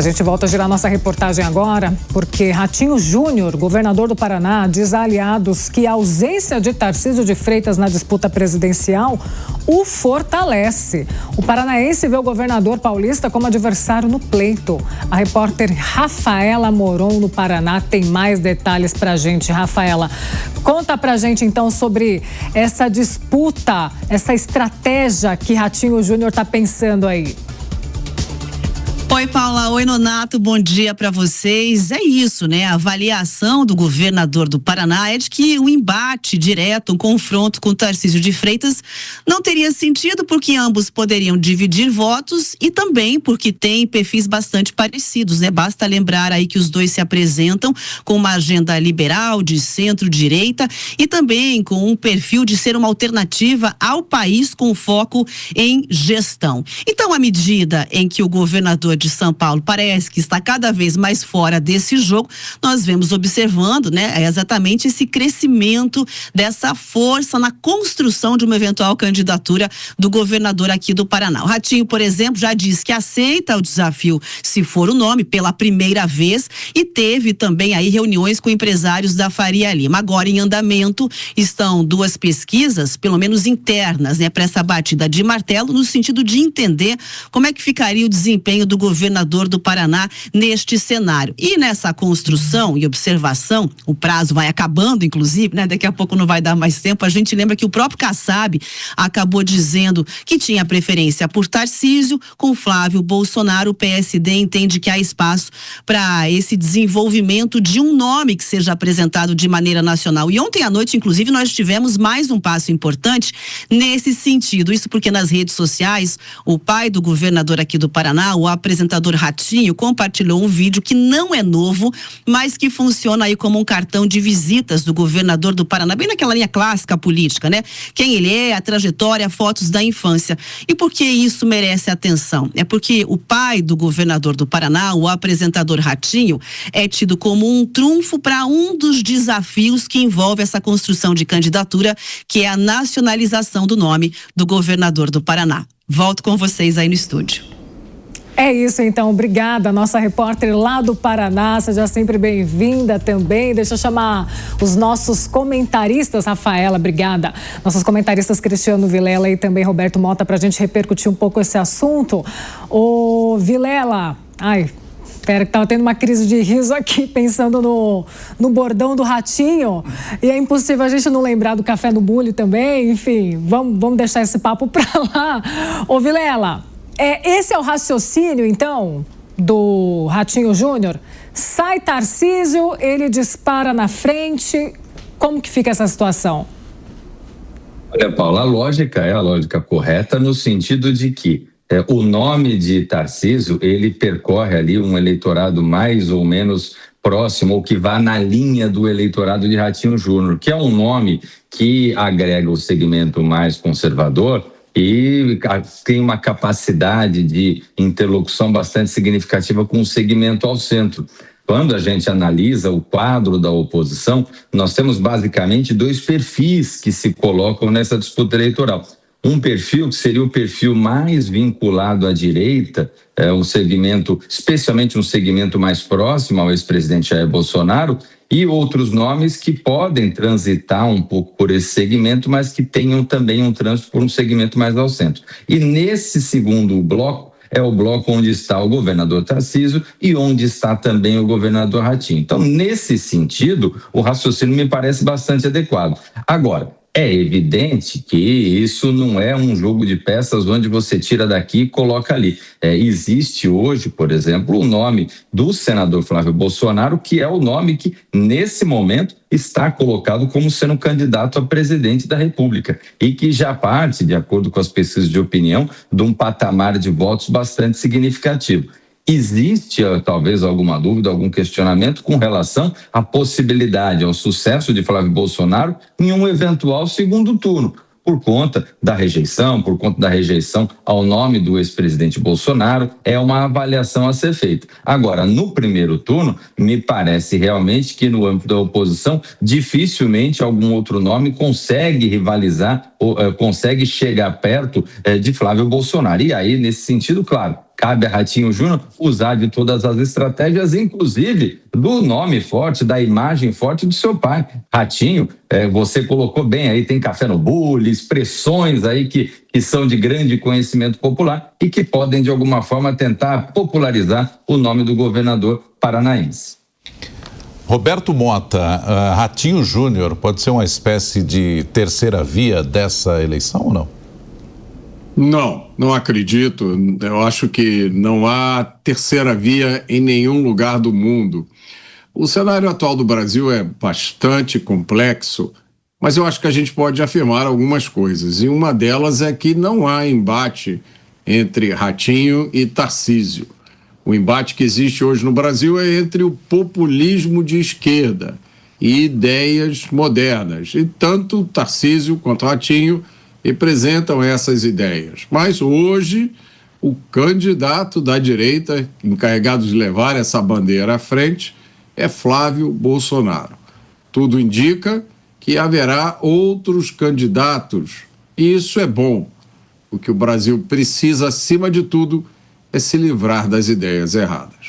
gente volta a girar nossa reportagem agora, porque Ratinho Júnior, governador do Paraná, diz a aliados que a ausência de Tarcísio de Freitas na disputa presidencial o fortalece. O paranaense vê o governador paulista como adversário no pleito. A repórter Rafaela Moron, no Paraná, tem mais detalhes pra gente. Rafaela, conta pra gente então sobre essa disputa, essa estratégia que Ratinho Júnior tá pensando aí. Oi, Paula. Oi, Nonato. Bom dia para vocês. É isso, né? A avaliação do governador do Paraná é de que o embate direto, um confronto com Tarcísio de Freitas não teria sentido porque ambos poderiam dividir votos e também porque têm perfis bastante parecidos, né? Basta lembrar aí que os dois se apresentam com uma agenda liberal, de centro-direita e também com um perfil de ser uma alternativa ao país com foco em gestão. Então, à medida em que o governador de São Paulo parece que está cada vez mais fora desse jogo, nós vemos observando, né, exatamente esse crescimento dessa força na construção de uma eventual candidatura do governador aqui do Paraná. O Ratinho, por exemplo, já disse que aceita o desafio se for o nome pela primeira vez e teve também aí reuniões com empresários da Faria Lima. Agora em andamento estão duas pesquisas, pelo menos internas, né, para essa batida de martelo no sentido de entender como é que ficaria o desempenho do governador do Paraná neste cenário. E nessa construção e observação, o prazo vai acabando, inclusive, né? Daqui a pouco não vai dar mais tempo. A gente lembra que o próprio Kassab acabou dizendo que tinha preferência por Tarcísio, com Flávio Bolsonaro. O PSD entende que há espaço para esse desenvolvimento de um nome que seja apresentado de maneira nacional. E ontem à noite, inclusive, nós tivemos mais um passo importante nesse sentido. Isso porque nas redes sociais, o pai do governador aqui do Paraná, o apresentador Ratinho, compartilhou um vídeo que não é novo, mas que funciona aí como um cartão de visitas do governador do Paraná, bem naquela linha clássica política, né? Quem ele é, a trajetória, fotos da infância. E por que isso merece atenção? É porque o pai do governador do Paraná, o apresentador Ratinho, é tido como um trunfo para um dos desafios que envolve essa construção de candidatura, que é a nacionalização do nome do governador do Paraná. Volto com vocês aí no estúdio. É isso então, obrigada, nossa repórter lá do Paraná, seja sempre bem-vinda também. Deixa eu chamar os nossos comentaristas, Rafaela, obrigada. Nossos comentaristas Cristiano Vilela e também Roberto Mota, para a gente repercutir um pouco esse assunto. Ô Vilela, espera que tava tendo uma crise de riso aqui, pensando no bordão do Ratinho, e é impossível a gente não lembrar do café no bule também, enfim, vamos deixar esse papo pra lá. Ô Vilela, esse é o raciocínio, então, do Ratinho Júnior? Sai Tarcísio, ele dispara na frente, como que fica essa situação? Olha, Paula, a lógica é a lógica correta no sentido de que o nome de Tarcísio, ele percorre ali um eleitorado mais ou menos próximo, ou que vá na linha do eleitorado de Ratinho Júnior, que é um nome que agrega o segmento mais conservador e tem uma capacidade de interlocução bastante significativa com o segmento ao centro. Quando a gente analisa o quadro da oposição, nós temos basicamente dois perfis que se colocam nessa disputa eleitoral. Um perfil que seria o perfil mais vinculado à direita, um segmento, especialmente um segmento mais próximo ao ex-presidente Jair Bolsonaro, e outros nomes que podem transitar um pouco por esse segmento, mas que tenham também um trânsito por um segmento mais ao centro. E nesse segundo bloco, é o bloco onde está o governador Tarcísio e onde está também o governador Ratinho. Então, nesse sentido, o raciocínio me parece bastante adequado. Agora, é evidente que isso não é um jogo de peças onde você tira daqui e coloca ali. Existe hoje, por exemplo, o nome do senador Flávio Bolsonaro, que é o nome que, nesse momento, está colocado como sendo candidato a presidente da República e que já parte, de acordo com as pesquisas de opinião, de um patamar de votos bastante significativo. Existe talvez alguma dúvida, algum questionamento com relação à possibilidade, ao sucesso de Flávio Bolsonaro em um eventual segundo turno, por conta da rejeição ao nome do ex-presidente Bolsonaro, é uma avaliação a ser feita. Agora, no primeiro turno, me parece realmente que no âmbito da oposição, dificilmente algum outro nome consegue rivalizar ou consegue chegar perto de Flávio Bolsonaro. E aí, nesse sentido, claro, cabe a Ratinho Júnior usar de todas as estratégias, inclusive do nome forte, da imagem forte do seu pai. Ratinho, você colocou bem aí, tem café no bule, expressões aí que são de grande conhecimento popular e que podem, de alguma forma, tentar popularizar o nome do governador paranaense. Roberto Mota, Ratinho Júnior pode ser uma espécie de terceira via dessa eleição ou não? Não acredito. Eu acho que não há terceira via em nenhum lugar do mundo. O cenário atual do Brasil é bastante complexo, mas eu acho que a gente pode afirmar algumas coisas. E uma delas é que não há embate entre Ratinho e Tarcísio. O embate que existe hoje no Brasil é entre o populismo de esquerda e ideias modernas. E tanto Tarcísio quanto Ratinho representam essas ideias. Mas hoje, o candidato da direita, encarregado de levar essa bandeira à frente, é Flávio Bolsonaro. Tudo indica que haverá outros candidatos. E isso é bom. O que o Brasil precisa, acima de tudo, é se livrar das ideias erradas.